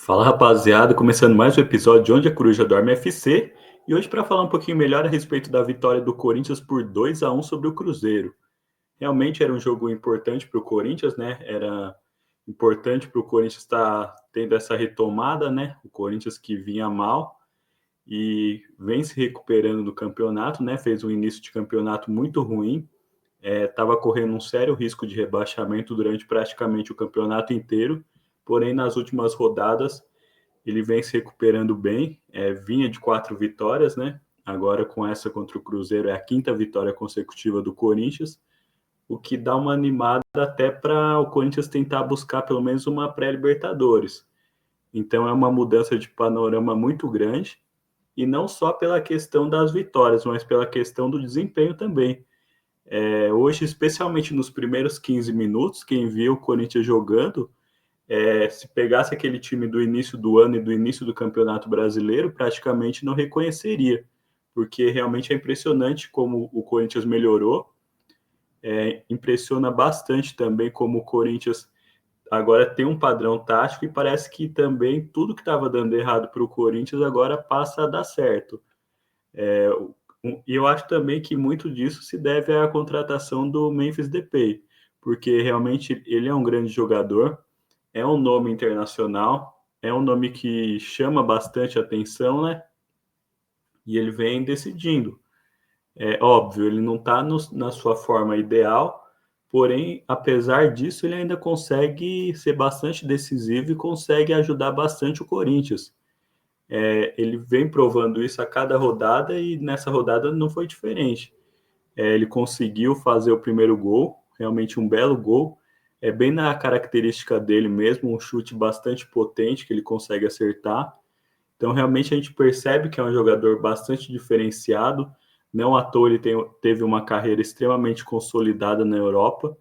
Fala rapaziada, começando mais um episódio de Onde a Coruja Dorme FC e hoje para falar um pouquinho melhor a respeito da vitória do Corinthians por 2-1 sobre o Cruzeiro. Realmente era um jogo importante para o Corinthians, né? Era importante para o Corinthians estar tendo essa retomada, né? O Corinthians que vinha mal e vem se recuperando do campeonato, né? Fez um início de campeonato muito ruim, estava correndo um sério risco de rebaixamento durante praticamente o campeonato inteiro, porém nas últimas rodadas ele vem se recuperando bem, vinha de 4 vitórias, né? Agora com essa contra o Cruzeiro é a quinta vitória consecutiva do Corinthians, o que dá uma animada até para o Corinthians tentar buscar pelo menos uma pré-Libertadores. Então é uma mudança de panorama muito grande, e não só pela questão das vitórias, mas pela questão do desempenho também. Hoje, especialmente nos primeiros 15 minutos, quem viu o Corinthians jogando, se pegasse aquele time do início do ano e do início do Campeonato Brasileiro, praticamente não reconheceria, porque realmente é impressionante como o Corinthians melhorou. Impressiona bastante também como o Corinthians agora tem um padrão tático e parece que também tudo que estava dando errado para o Corinthians agora passa a dar certo. E eu acho também que muito disso se deve à contratação do Memphis Depay, porque realmente ele é um grande jogador, é um nome internacional, é um nome que chama bastante atenção, né? E ele vem decidindo. É óbvio, ele não está na sua forma ideal, porém, apesar disso, ele ainda consegue ser bastante decisivo e consegue ajudar bastante o Corinthians. Ele vem provando isso a cada rodada e nessa rodada não foi diferente. Ele conseguiu fazer o primeiro gol, realmente um belo gol, bem na característica dele mesmo, um chute bastante potente que ele consegue acertar. Então, realmente, a gente percebe que é um jogador bastante diferenciado. Não à toa ele teve uma carreira extremamente consolidada na Europa.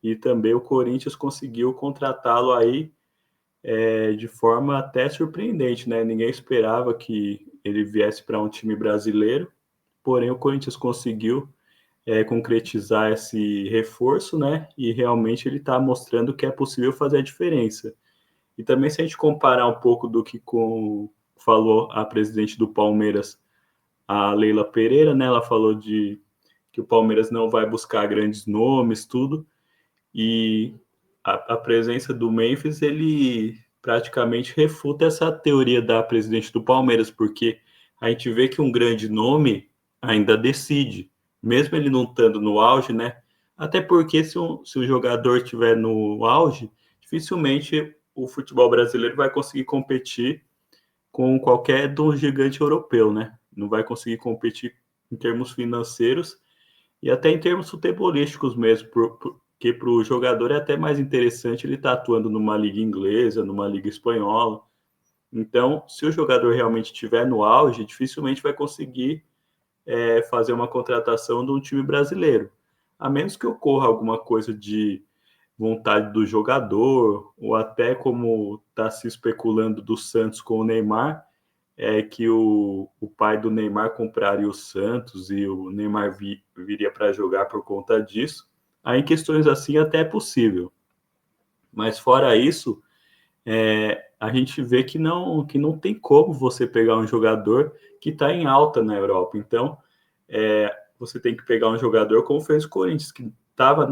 E também o Corinthians conseguiu contratá-lo aí de forma até surpreendente, né? Ninguém esperava que ele viesse para um time brasileiro. Porém, o Corinthians conseguiu concretizar esse reforço, né? E realmente ele está mostrando que é possível fazer a diferença. E também se a gente comparar um pouco do que falou a presidente do Palmeiras, a Leila Pereira, né? Ela falou de que o Palmeiras não vai buscar grandes nomes, tudo. E a presença do Memphis, ele praticamente refuta essa teoria da presidente do Palmeiras, porque a gente vê que um grande nome ainda decide, mesmo ele não estando no auge, né? Até porque se o jogador estiver no auge, dificilmente o futebol brasileiro vai conseguir competir com qualquer do gigante europeu, né? Não vai conseguir competir em termos financeiros e até em termos futebolísticos mesmo, porque para o jogador é até mais interessante ele estar atuando numa liga inglesa, numa liga espanhola. Então, se o jogador realmente estiver no auge, dificilmente vai conseguir fazer uma contratação de um time brasileiro, a menos que ocorra alguma coisa de vontade do jogador, ou até como está se especulando do Santos com o Neymar, que o pai do Neymar compraria o Santos e o Neymar viria para jogar por conta disso. Aí em questões assim até é possível. Mas fora isso, a gente vê que não tem como você pegar um jogador que está em alta na Europa. Então, você tem que pegar um jogador como fez o Corinthians, que estava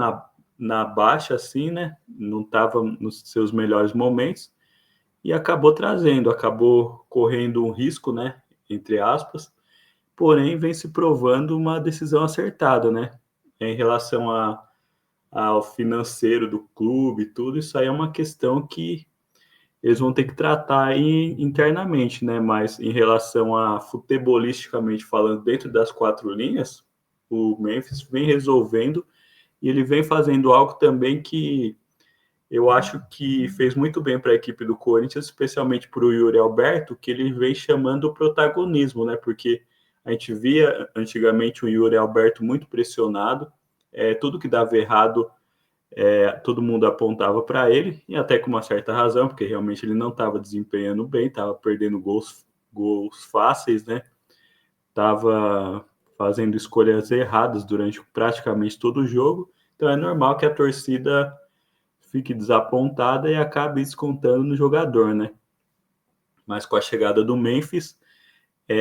na baixa assim, né? Não estava nos seus melhores momentos e acabou correndo um risco, né? Entre aspas, porém vem se provando uma decisão acertada, né? Em relação ao financeiro do clube e tudo, isso aí é uma questão que eles vão ter que tratar aí internamente, né? Mas em relação a futebolisticamente falando, dentro das 4 linhas, o Memphis vem resolvendo e ele vem fazendo algo também que eu acho que fez muito bem para a equipe do Corinthians, especialmente para o Yuri Alberto, que ele vem chamando o protagonismo, né? Porque a gente via antigamente o Yuri Alberto muito pressionado, tudo que dava errado, todo mundo apontava para ele, e até com uma certa razão, porque realmente ele não estava desempenhando bem, estava perdendo gols fáceis, né? Estava fazendo escolhas erradas durante praticamente todo o jogo, então é normal que a torcida fique desapontada e acabe descontando no jogador, né? mas com a chegada do Memphis,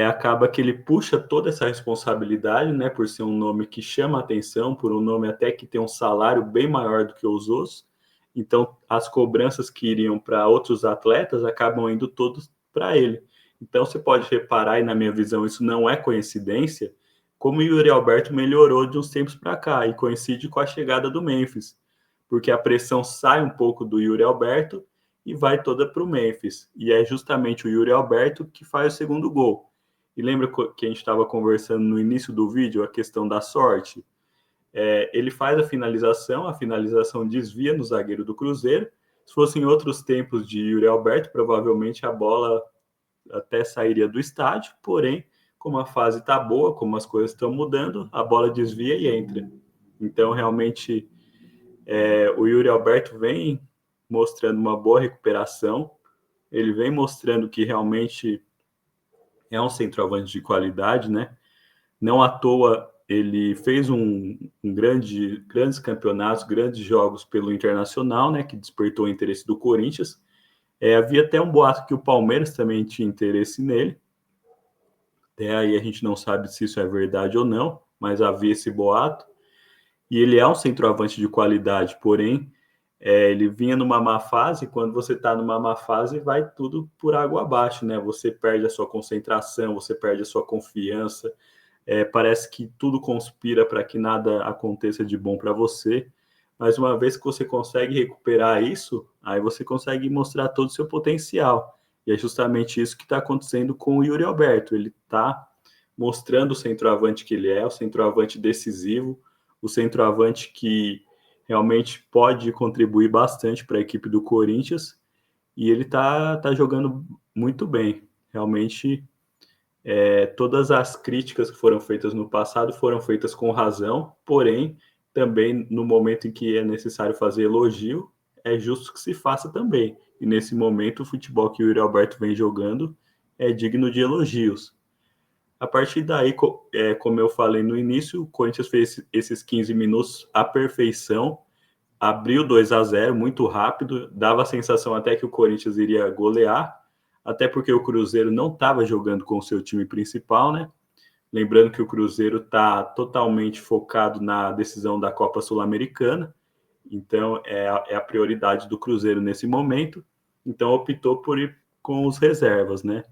acaba que ele puxa toda essa responsabilidade, né, por ser um nome que chama atenção, por um nome até que tem um salário bem maior do que os outros. Então, as cobranças que iriam para outros atletas acabam indo todos para ele. Então, você pode reparar, e na minha visão isso não é coincidência, como o Yuri Alberto melhorou de uns tempos para cá, e coincide com a chegada do Memphis, porque a pressão sai um pouco do Yuri Alberto e vai toda para o Memphis. E é justamente o Yuri Alberto que faz o segundo gol. E lembra que a gente estava conversando no início do vídeo, a questão da sorte? Ele faz a finalização desvia no zagueiro do Cruzeiro. Se fosse em outros tempos de Yuri Alberto, provavelmente a bola até sairia do estádio, porém, como a fase está boa, como as coisas estão mudando, a bola desvia e entra. Então, realmente, o Yuri Alberto vem mostrando uma boa recuperação, ele vem mostrando que realmente é um centroavante de qualidade, né? Não à toa ele fez grandes campeonatos, grandes jogos pelo Internacional, né? Que despertou o interesse do Corinthians. Havia até um boato que o Palmeiras também tinha interesse nele. Até aí a gente não sabe se isso é verdade ou não, mas havia esse boato. E ele é um centroavante de qualidade, porém, ele vinha numa má fase. Quando você está numa má fase, vai tudo por água abaixo, né? Você perde a sua concentração, você perde a sua confiança, parece que tudo conspira para que nada aconteça de bom para você. Mas uma vez que você consegue recuperar isso, aí você consegue mostrar todo o seu potencial. E é justamente isso que está acontecendo com o Yuri Alberto. Ele está mostrando o centroavante que ele é, o centroavante decisivo, o centroavante que realmente pode contribuir bastante para a equipe do Corinthians. E ele tá jogando muito bem. Realmente, todas as críticas que foram feitas no passado foram feitas com razão, porém, também no momento em que é necessário fazer elogio, é justo que se faça também. E nesse momento, o futebol que o Yuri Alberto vem jogando é digno de elogios. A partir daí, como eu falei no início, o Corinthians fez esses 15 minutos à perfeição, abriu 2-0 muito rápido, dava a sensação até que o Corinthians iria golear, até porque o Cruzeiro não estava jogando com o seu time principal, né? Lembrando que o Cruzeiro está totalmente focado na decisão da Copa Sul-Americana, então é a prioridade do Cruzeiro nesse momento, então optou por ir com os reservas, né?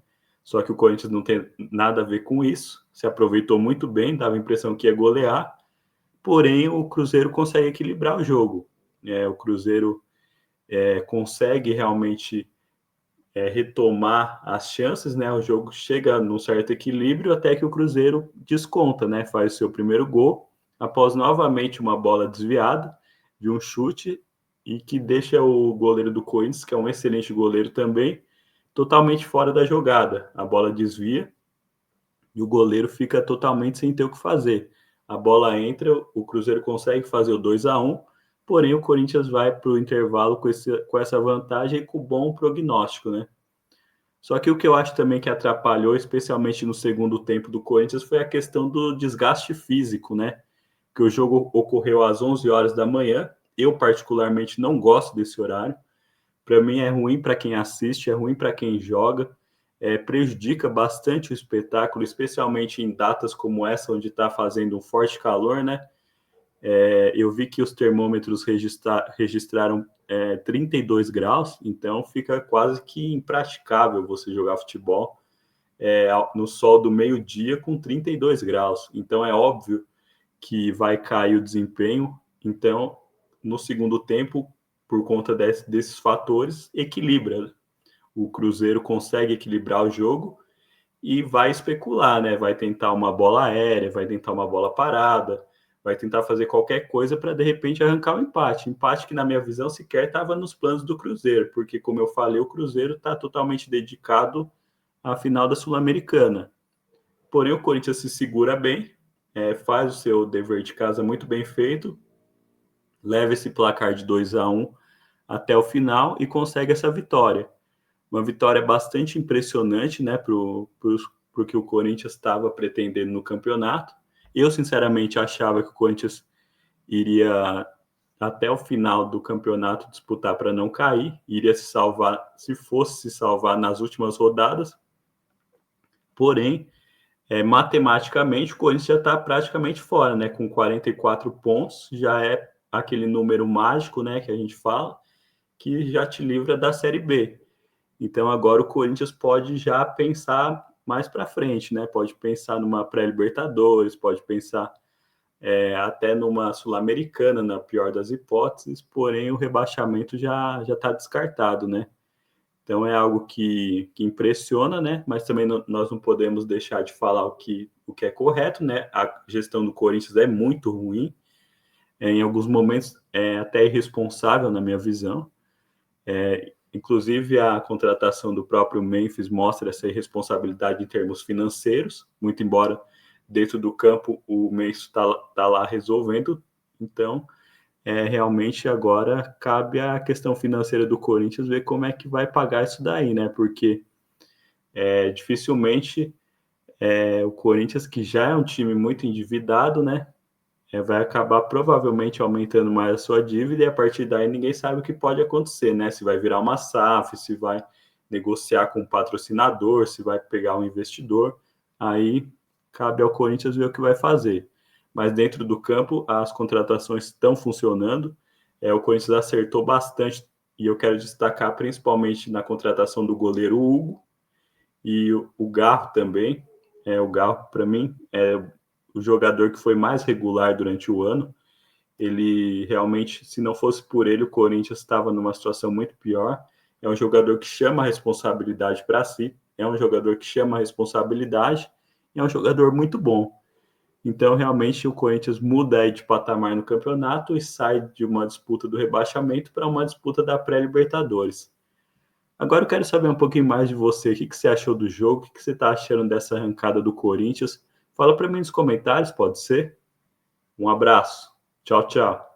Só que o Corinthians não tem nada a ver com isso, se aproveitou muito bem, dava a impressão que ia golear, porém o Cruzeiro consegue equilibrar o jogo. O Cruzeiro consegue realmente retomar as chances, né? O jogo chega num certo equilíbrio até que o Cruzeiro desconta, né? Faz o seu primeiro gol, após novamente uma bola desviada de um chute e que deixa o goleiro do Corinthians, que é um excelente goleiro também, totalmente fora da jogada. A bola desvia e o goleiro fica totalmente sem ter o que fazer. A bola entra, o Cruzeiro consegue fazer o 2-1, porém o Corinthians vai para o intervalo com essa vantagem e com bom prognóstico, né? Só que o que eu acho também que atrapalhou, especialmente no segundo tempo do Corinthians, foi a questão do desgaste físico, né? Que o jogo ocorreu às 11 horas da manhã. Eu, particularmente, não gosto desse horário. Para mim, é ruim para quem assiste, é ruim para quem joga, prejudica bastante o espetáculo, especialmente em datas como essa, onde está fazendo um forte calor, né? Eu vi que os termômetros registraram 32 graus, então fica quase que impraticável você jogar futebol no sol do meio-dia com 32 graus. Então é óbvio que vai cair o desempenho. Então, no segundo tempo, por conta desses fatores, equilibra. O Cruzeiro consegue equilibrar o jogo e vai especular, né? Vai tentar uma bola aérea, vai tentar uma bola parada, vai tentar fazer qualquer coisa para de repente arrancar o empate. Empate que, na minha visão, sequer estava nos planos do Cruzeiro, porque, como eu falei, o Cruzeiro está totalmente dedicado à final da Sul-Americana. Porém, o Corinthians se segura bem, faz o seu dever de casa muito bem feito, leva esse placar de 2-1 até o final e consegue essa vitória. Uma vitória bastante impressionante, né, para o que o Corinthians estava pretendendo no campeonato. Eu, sinceramente, achava que o Corinthians iria até o final do campeonato disputar para não cair, iria se salvar, se fosse se salvar nas últimas rodadas, porém, matematicamente, o Corinthians já está praticamente fora, né? Com 44 pontos, já é aquele número mágico, né? Que a gente fala, que já te livra da Série B. Então, agora o Corinthians pode já pensar mais para frente, né? Pode pensar numa pré-Libertadores, pode pensar até numa Sul-Americana, na pior das hipóteses, porém o rebaixamento já está descartado, né? Então é algo que impressiona, né? Mas também nós não podemos deixar de falar o que é correto, né? A gestão do Corinthians é muito ruim, em alguns momentos é até irresponsável, na minha visão. Inclusive a contratação do próprio Memphis mostra essa irresponsabilidade em termos financeiros, muito embora dentro do campo o Memphis está lá resolvendo. Então, realmente agora cabe a questão financeira do Corinthians ver como é que vai pagar isso daí, né? Porque dificilmente o Corinthians, que já é um time muito endividado, né? Vai acabar provavelmente aumentando mais a sua dívida e a partir daí ninguém sabe o que pode acontecer, né? Se vai virar uma SAF, se vai negociar com um patrocinador, se vai pegar um investidor, aí cabe ao Corinthians ver o que vai fazer. Mas dentro do campo, as contratações estão funcionando, o Corinthians acertou bastante e eu quero destacar principalmente na contratação do goleiro Hugo e o Garro também. O Garro, para mim, é o jogador que foi mais regular durante o ano. Ele realmente, se não fosse por ele, o Corinthians estava numa situação muito pior. É um jogador que chama a responsabilidade para si, é um jogador que chama a responsabilidade, é um jogador muito bom. Então, realmente, o Corinthians muda aí de patamar no campeonato e sai de uma disputa do rebaixamento para uma disputa da pré-Libertadores. Agora eu quero saber um pouquinho mais de você. O que você achou do jogo? O que você está achando dessa arrancada do Corinthians? Fala para mim nos comentários, pode ser? Um abraço. Tchau, tchau.